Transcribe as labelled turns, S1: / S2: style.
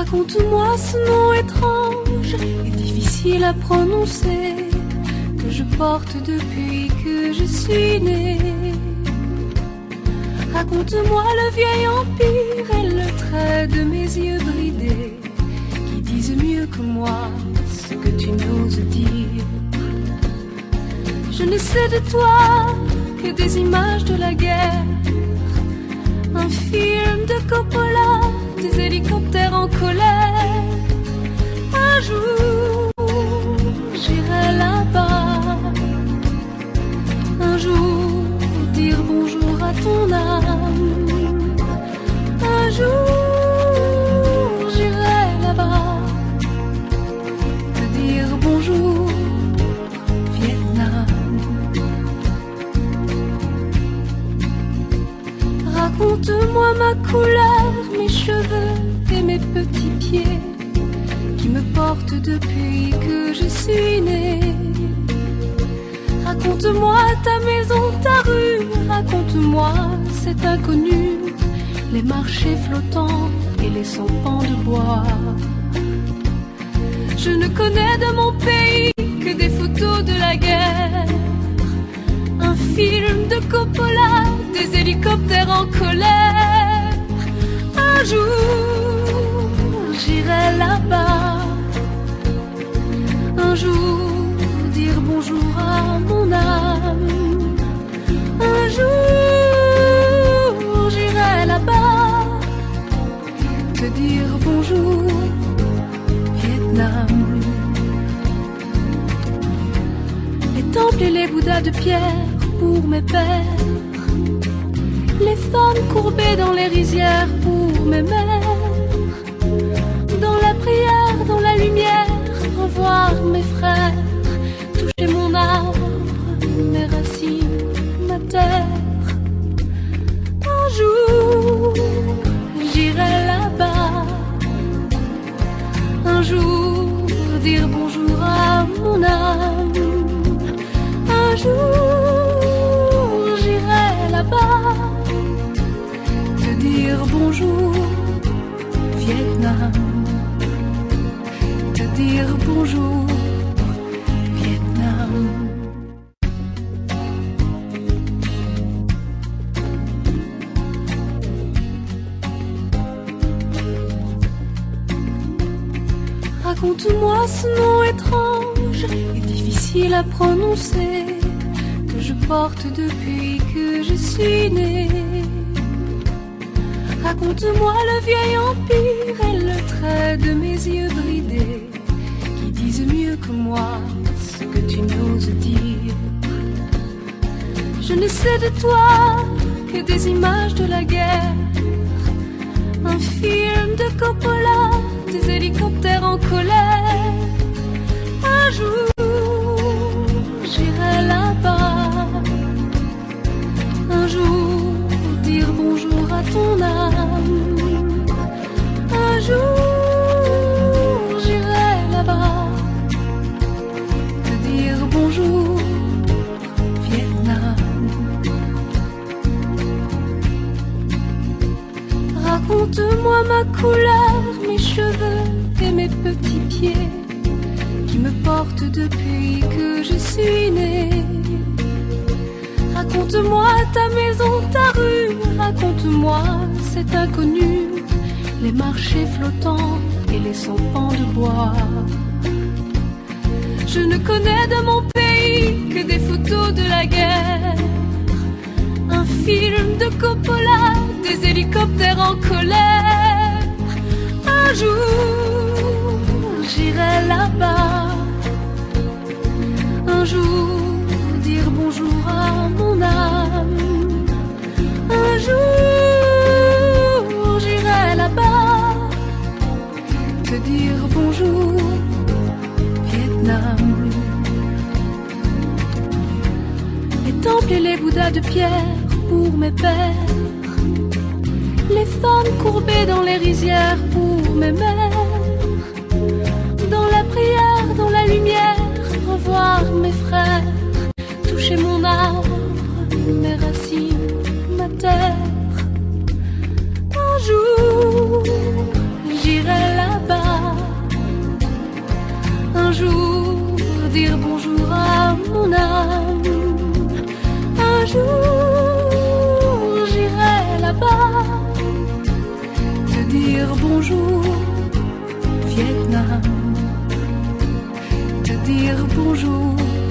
S1: Raconte-moi ce nom étrange et difficile à prononcer que je porte depuis que je suis née. Raconte-moi le vieil empire et le trait de mes yeux bridés qui disent mieux que moi ce que tu n'oses dire. Je ne sais de toi que des images de la guerre, un film de Coppola, des hélicoptères en colère. Un jour, j'irai là-bas. Un jour, dire bonjour à ton âme. Un jour, j'irai là-bas. Te dire bonjour, Vietnam. Raconte-moi ma couleur, mes cheveux et mes petits pieds qui me portent depuis que je suis née. Raconte-moi ta maison, ta rue, raconte-moi cet inconnu, les marchés flottants et les sampans de bois. Je ne connais de mon pays que des photos de la guerre, un film de Coppola, des hélicoptères en colère. Un jour, j'irai là-bas. Un jour, dire bonjour à mon âme. Un jour, j'irai là-bas. Te dire bonjour, Vietnam. Les temples et les bouddhas de pierre pour mes pères, les femmes courbées dans les rizières pour mes mères. Dans la prière, dans la lumière, revoir mes frères, toucher mon arbre, mes racines, ma terre. Un jour, j'irai là-bas. Un jour, dire bonjour à mon âme. Un jour, j'irai là-bas. Te dire bonjour, Vietnam. Te dire bonjour, Vietnam. Raconte-moi ce nom étrange et difficile à prononcer que je porte depuis que je suis née. Raconte-moi le vieil empire et le trait de mes yeux bridés qui disent mieux que moi ce que tu n'oses dire. Je ne sais de toi que des images de la guerre, un film de Coppola, des hélicoptères en colère. Un jour, j'irai là-bas. Un jour, dire bonjour à ton âme. Un jour, j'irai là-bas. Te dire bonjour, Vietnam. Raconte-moi ma couleur, mes cheveux et mes petits pieds qui me portent depuis que je suis née. Raconte-moi ta maison, ta rue, raconte-moi cet inconnu, les marchés flottants et les sampans de bois. Je ne connais de mon pays que des photos de la guerre, un film de Coppola, des hélicoptères en colère. Un jour, j'irai là-bas. Un jour, dire bonjour à mon âme. Un jour, j'irai là-bas. Te dire bonjour, Vietnam. Les temples et les bouddhas de pierre pour mes pères, les femmes courbées dans les rizières pour mes mères. Dans la prière, dans la lumière, revoir mes frères, toucher mon arbre, mes racines, ma terre. Un jour, j'irai là-bas. dire bonjour.